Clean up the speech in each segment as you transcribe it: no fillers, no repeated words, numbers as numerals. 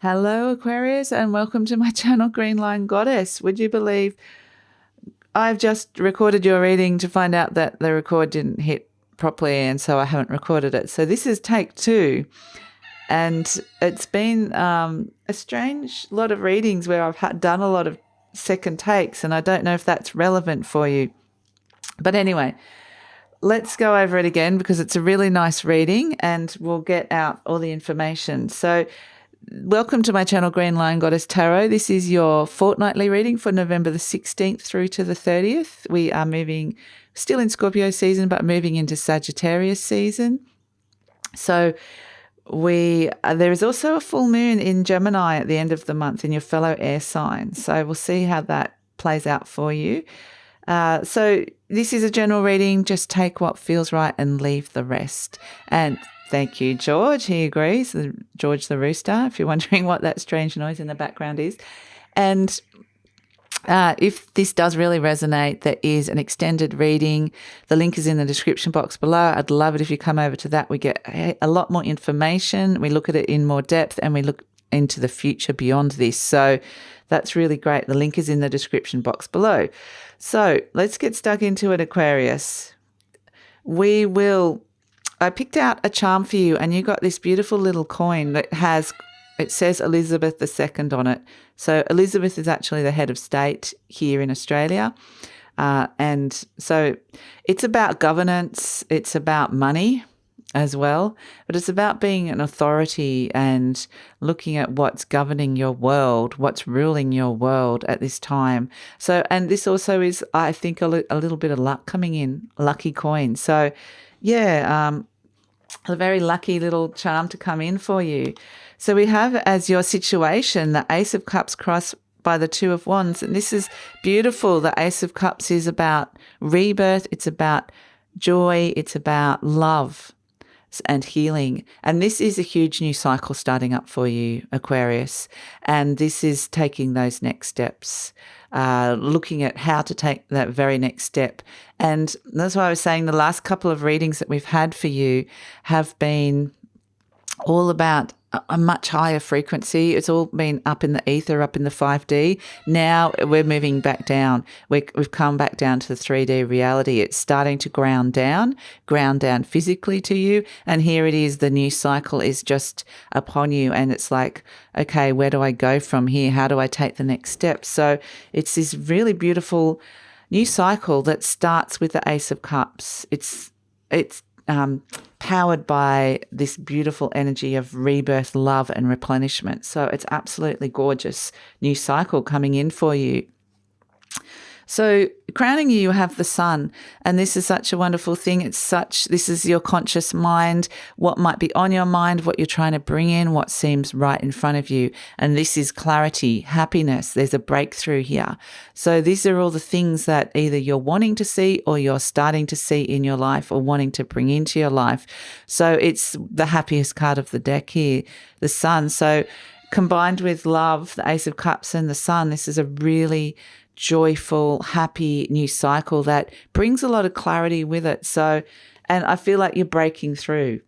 Hello, Aquarius, and welcome to my channel, Green Line Goddess. Would you believe I've just recorded your reading to find out that the record didn't hit properly, and so I haven't recorded it. So this is take 2, and it's been a strange lot of readings where I've done a lot of second takes, and I don't know if that's relevant for you. But anyway, let's go over it again because it's a really nice reading and we'll get out all the information. So welcome to my channel, Green Line Goddess Tarot. This is your fortnightly reading for November the 16th through to the 30th. We are moving, still in Scorpio season, but moving into Sagittarius season. So there is also a full moon in Gemini at the end of the month in your fellow air sign. So we'll see how that plays out for you. So this is a general reading. Just take what feels right and leave the rest. And thank you, George. He agrees. George the rooster, if you're wondering what that strange noise in the background is. And if this does really resonate, there is an extended reading. The link is in the description box below. I'd love it if you come over to that. We get a lot more information. We look at it in more depth and we look into the future beyond this. So that's really great. The link is in the description box below. So let's get stuck into it, Aquarius. I picked out a charm for you, and you got this beautiful little coin that it says Elizabeth II on it. So Elizabeth is actually the head of state here in Australia. And so it's about governance. It's about money as well, but it's about being an authority and looking at what's governing your world, what's ruling your world at this time. So, and this also is, I think, a little bit of luck coming in, lucky coin. So yeah, a very lucky little charm to come in for you. So we have as your situation, the Ace of Cups crossed by the Two of Wands. And this is beautiful. The Ace of Cups is about rebirth. It's about joy. It's about love and healing. And this is a huge new cycle starting up for you, Aquarius. And this is taking those next steps, looking at how to take that very next step. And that's why I was saying the last couple of readings that we've had for you have been all about a much higher frequency. It's all been up in the ether, up in the 5D. Now we're moving back down. We've come back down to the 3D reality. It's starting to ground down physically to you. And here it is, the new cycle is just upon you. And it's like, okay, where do I go from here? How do I take the next step? So it's this really beautiful new cycle that starts with the Ace of Cups. It's powered by this beautiful energy of rebirth, love, and replenishment. So it's absolutely gorgeous new cycle coming in for you. So crowning you have the sun, and this is such a wonderful thing. This is your conscious mind, what might be on your mind, what you're trying to bring in, what seems right in front of you. And this is clarity, happiness. There's a breakthrough here. So these are all the things that either you're wanting to see or you're starting to see in your life or wanting to bring into your life. So it's the happiest card of the deck here, the sun. So combined with love, the Ace of Cups and the sun, this is a really joyful, happy new cycle that brings a lot of clarity with it. So, and I feel like you're breaking through.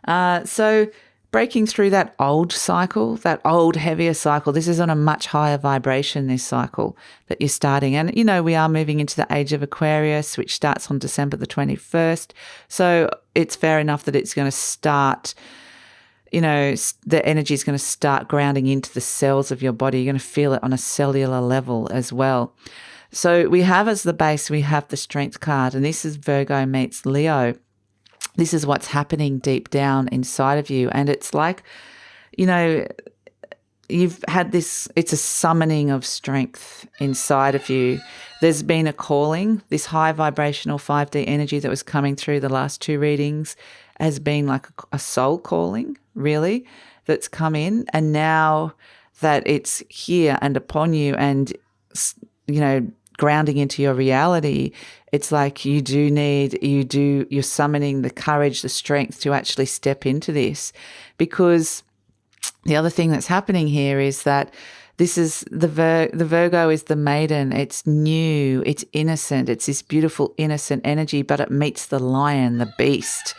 So breaking through that old cycle, that old, heavier cycle. This is on a much higher vibration, this cycle that you're starting. And, you know, we are moving into the age of Aquarius, which starts on December the 21st. So it's fair enough that it's going to start, you know, the energy is going to start grounding into the cells of your body. You're going to feel it on a cellular level as well. So we have as the base, we have the Strength card, and this is Virgo meets Leo. This is what's happening deep down inside of you. And it's like, you know, you've had this, it's a summoning of strength inside of you. There's been a calling, this high vibrational 5D energy that was coming through the last 2 readings has been like a soul calling, really, that's come in. And now that it's here and upon you and, you know, grounding into your reality, it's like you're summoning the courage, the strength to actually step into this. Because the other thing that's happening here is that This is the Virgo is the maiden. It's new, it's innocent, it's this beautiful innocent energy, but it meets the lion, the beast,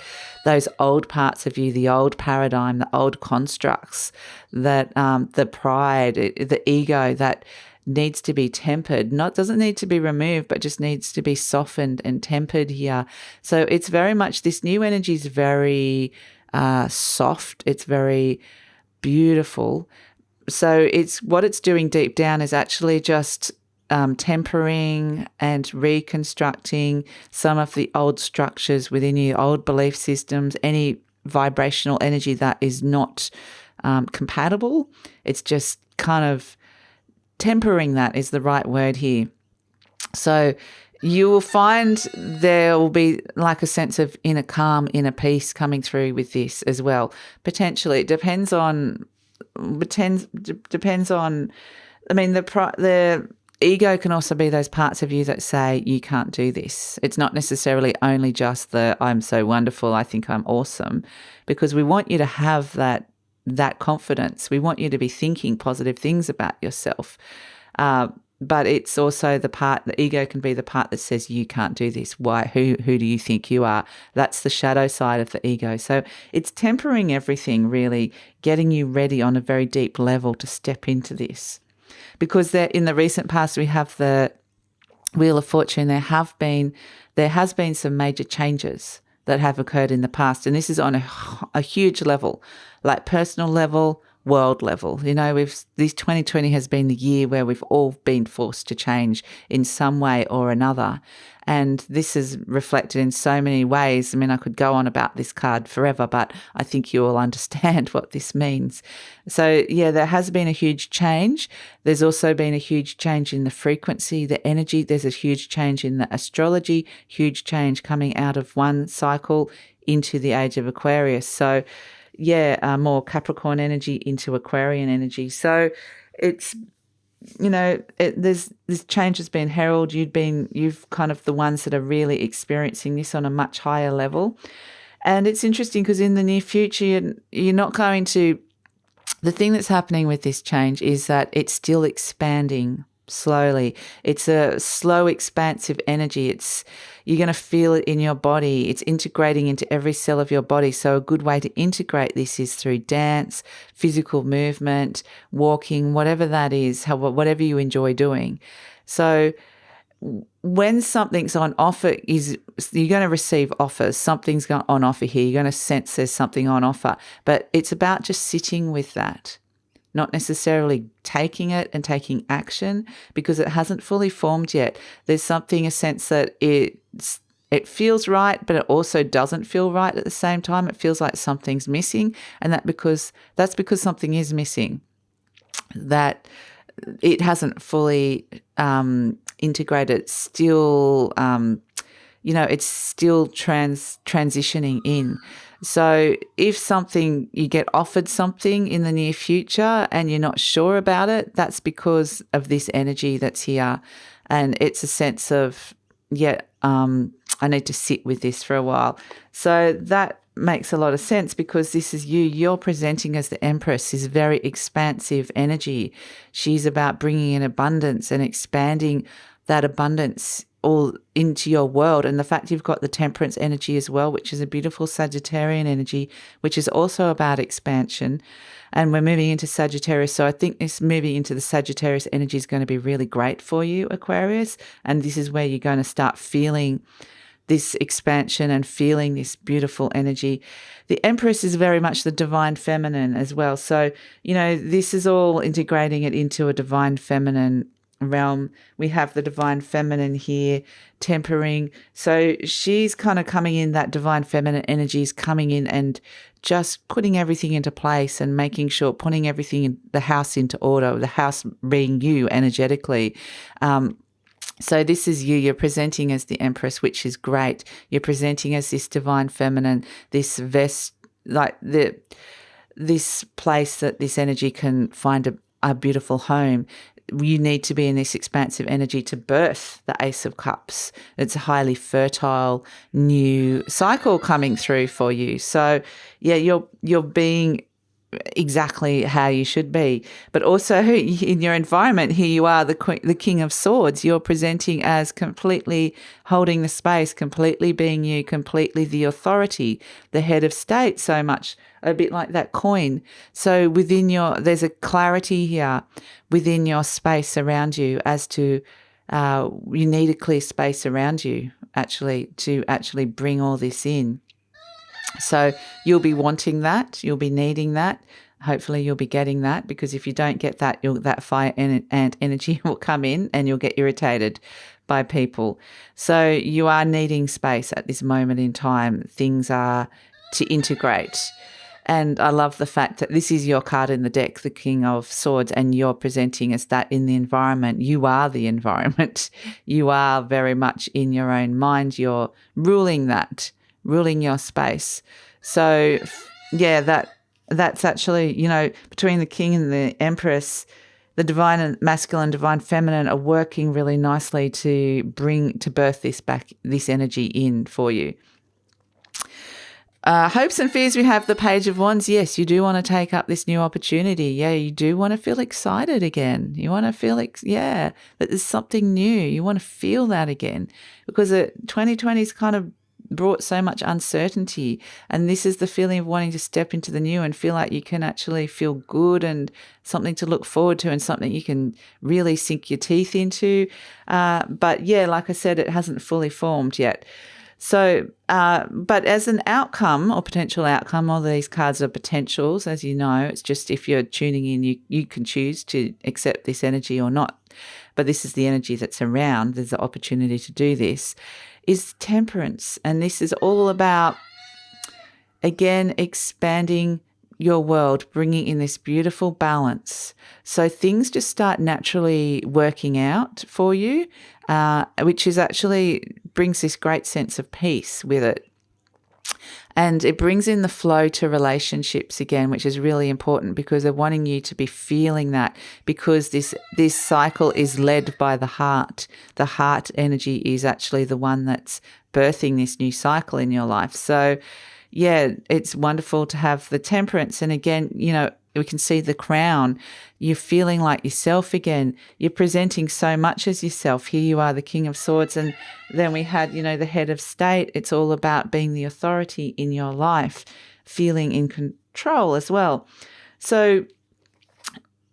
those old parts of you, the old paradigm, the old constructs, that the pride, the ego that needs to be tempered. Doesn't need to be removed, but just needs to be softened and tempered here. So it's very much, this new energy is very soft. It's very beautiful. So what it's doing deep down is actually just tempering and reconstructing some of the old structures within you, old belief systems, any vibrational energy that is not compatible. It's just kind of tempering, that is the right word here. So you will find there will be like a sense of inner calm, inner peace coming through with this as well. Potentially, it depends on. I mean, the ego can also be those parts of you that say you can't do this. It's not necessarily only just the I'm so wonderful, I think I'm awesome, because we want you to have that confidence. We want you to be thinking positive things about yourself. But it's also the ego can be the part that says you can't do this. Why? Who do you think you are? That's the shadow side of the ego. So it's tempering everything, really, getting you ready on a very deep level to step into this. Because in the recent past, we have the Wheel of Fortune. There has been some major changes that have occurred in the past. And this is on a huge level, like personal level, world level. This 2020 has been the year where we've all been forced to change in some way or another. And this is reflected in so many ways. I mean, I could go on about this card forever, but I think you all understand what this means. So yeah, there has been a huge change. There's also been a huge change in the frequency, the energy. There's a huge change in the astrology, huge change coming out of one cycle into the age of Aquarius. So yeah, more Capricorn energy into Aquarian energy. So it's, this change has been heralded. You've kind of the ones that are really experiencing this on a much higher level. And it's interesting because in the near future, you're not going to, the thing that's happening with this change is that it's still expanding slowly. It's a slow, expansive energy. You're going to feel it in your body. It's integrating into every cell of your body. So a good way to integrate this is through dance, physical movement, walking, whatever that is, whatever you enjoy doing. So when something's on offer, you're going to receive offers. Something's on offer here. You're going to sense there's something on offer. But it's about just sitting with that, not necessarily taking it and taking action, because it hasn't fully formed yet. There's a sense that it feels right, but it also doesn't feel right at the same time. It feels like something's missing, and that's because something is missing, that it hasn't fully integrated. It's still, it's still transitioning in. So if you get offered something in the near future and you're not sure about it, that's because of this energy that's here. And it's a sense of, I need to sit with this for a while. So that makes a lot of sense, because this is you're presenting as the Empress, this very expansive energy. She's about bringing in abundance and expanding that abundance all into your world. And the fact you've got the Temperance energy as well, which is a beautiful Sagittarian energy, which is also about expansion. And we're moving into Sagittarius. So I think this moving into the Sagittarius energy is going to be really great for you, Aquarius. And this is where you're going to start feeling this expansion and feeling this beautiful energy. The Empress is very much the divine feminine as well. So, this is all integrating it into a divine feminine realm. We have the divine feminine here tempering. So she's kind of coming in, that divine feminine energy is coming in and just putting everything into place and making sure, putting everything in the house into order, the house being you energetically. So this is you. You're presenting as the Empress, which is great. You're presenting as this divine feminine, this this place that this energy can find a beautiful home. You need to be in this expansive energy to birth the Ace of Cups. It's a highly fertile new cycle coming through for you. So yeah, you're being exactly how you should be. But also in your environment, here you are, the King of Swords. You're presenting as completely holding the space, completely being you, completely the authority, the head of state, so much, a bit like that coin. So there's a clarity here within your space around you as to you need a clear space around you to actually bring all this in. So you'll be wanting that, you'll be needing that. Hopefully you'll be getting that, because if you don't get that, that fire ant energy will come in and you'll get irritated by people. So you are needing space at this moment in time. Things are to integrate. And I love the fact that this is your card in the deck, the King of Swords, and you're presenting as that in the environment. You are the environment. You are very much in your own mind. You're ruling your space. So, yeah, that's actually, between the King and the Empress, the divine and masculine, divine feminine are working really nicely to birth this energy in for you. Hopes and fears, we have the Page of Wands. Yes, you do want to take up this new opportunity. Yeah, you do want to feel excited again. You want to feel, that there's something new. You want to feel that again, because 2020's kind of brought so much uncertainty, and this is the feeling of wanting to step into the new and feel like you can actually feel good and something to look forward to and something you can really sink your teeth into. But yeah, like I said, it hasn't fully formed yet. So, but as an outcome or potential outcome, all these cards are potentials, as you know. It's just if you're tuning in, you can choose to accept this energy or not. But this is the energy that's around. There's the opportunity to do this, is Temperance. And this is all about, again, expanding your world, bringing in this beautiful balance. So things just start naturally working out for you, which is actually brings this great sense of peace with it. And it brings in the flow to relationships again, which is really important, because they're wanting you to be feeling that, because this cycle is led by the heart. The heart energy is actually the one that's birthing this new cycle in your life. So yeah, it's wonderful to have the Temperance. And again, we can see the Crown. You're feeling like yourself again. You're presenting so much as yourself. Here you are, the King of Swords. And then we had, the Head of State. It's all about being the authority in your life, feeling in control as well. So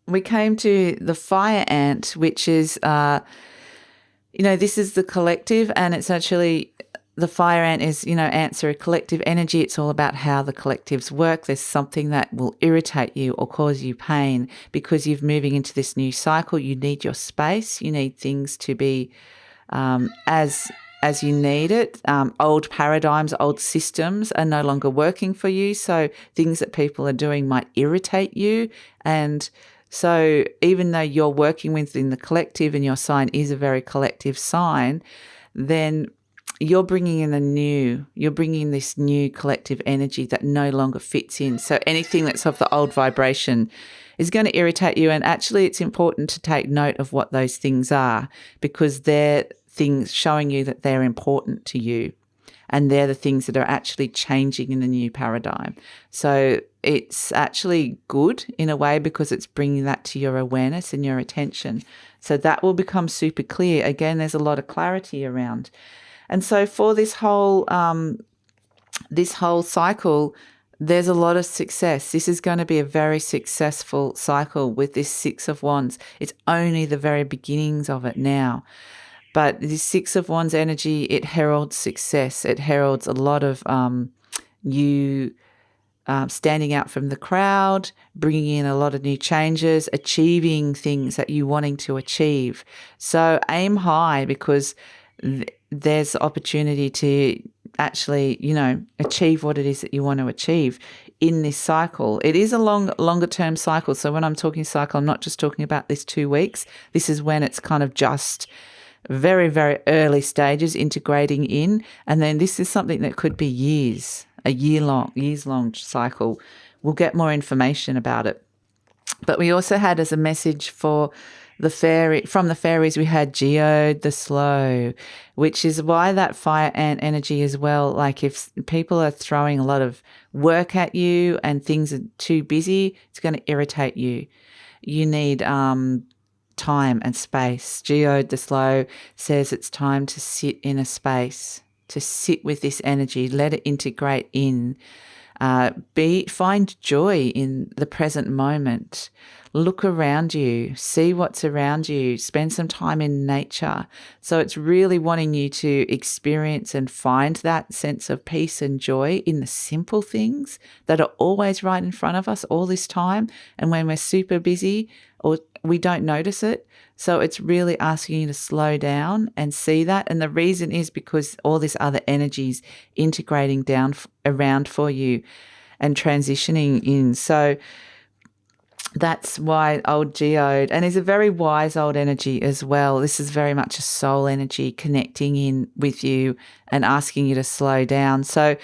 we came to the Fire Ant, which is, this is the collective, and it's actually... The Fire Ant is, ants are a collective energy. It's all about how the collectives work. There's something that will irritate you or cause you pain because you're moving into this new cycle. You need your space. You need things to be as you need it. Old paradigms, old systems are no longer working for you. So things that people are doing might irritate you. And so even though you're working within the collective and your sign is a very collective sign, then you're bringing in this new collective energy that no longer fits in. So anything that's of the old vibration is going to irritate you. And actually it's important to take note of what those things are, because they're things showing you that they're important to you. And they're the things that are actually changing in the new paradigm. So it's actually good in a way, because it's bringing that to your awareness and your attention. So that will become super clear. Again, there's a lot of clarity around. And so for this whole cycle, there's a lot of success. This is going to be a very successful cycle with this Six of Wands. It's only the very beginnings of it now. But this Six of Wands energy, it heralds success. It heralds a lot of you standing out from the crowd, bringing in a lot of new changes, achieving things that you're wanting to achieve. So aim high, because there's opportunity to actually, achieve what it is that you want to achieve in this cycle. It is a longer term cycle. So when I'm talking cycle, I'm not just talking about this 2 weeks. This is when it's kind of just very, very early stages integrating in. And then this is something that could be years long cycle. We'll get more information about it. But we also had as a message for from the fairies, we had Geode the Slow, which is why that fire ant energy as well. Like if people are throwing a lot of work at you and things are too busy, it's going to irritate you. You need time and space. Geode the Slow says it's time to sit in a space, to sit with this energy, let it integrate in. Find joy in the present moment. Look around you, see what's around you, spend some time in nature. So it's really wanting you to experience and find that sense of peace and joy in the simple things that are always right in front of us all this time. And when we're super busy, or we don't notice it. So it's really asking you to slow down and see that. And the reason is because all this other energy is integrating down around for you and transitioning in. So that's why old Geode, and he's a very wise old energy as well. This is very much a soul energy connecting in with you and asking you to slow down. So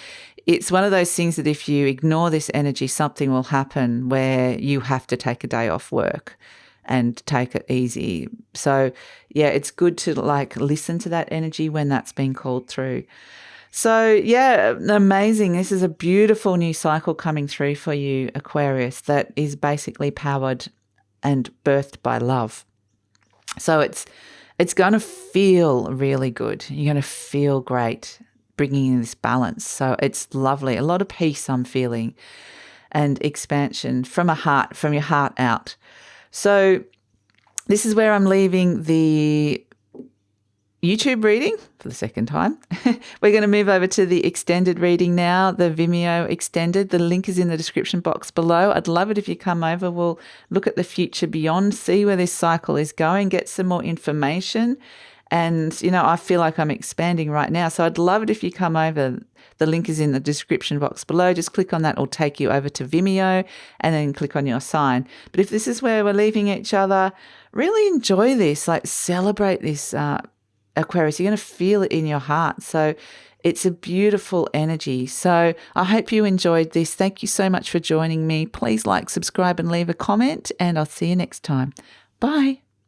it's one of those things that if you ignore this energy, something will happen where you have to take a day off work and take it easy. So yeah, it's good to like listen to that energy when that's being called through. So yeah, amazing. This is a beautiful new cycle coming through for you, Aquarius, that is basically powered and birthed by love. So it's going to feel really good. You're going to feel great bringing in this balance. So it's lovely. A lot of peace I'm feeling and expansion from your heart out. So this is where I'm leaving the YouTube reading for the second time. We're going to move over to the extended reading now, the Vimeo extended. The link is in the description box below. I'd love it if you come over. We'll look at the future beyond, see where this cycle is going, get some more information. And, I feel like I'm expanding right now. So I'd love it if you come over. The link is in the description box below. Just click on that. It'll take you over to Vimeo and then click on your sign. But if this is where we're leaving each other, really enjoy this, like celebrate this, Aquarius. You're going to feel it in your heart. So it's a beautiful energy. So I hope you enjoyed this. Thank you so much for joining me. Please like, subscribe and leave a comment, and I'll see you next time. Bye.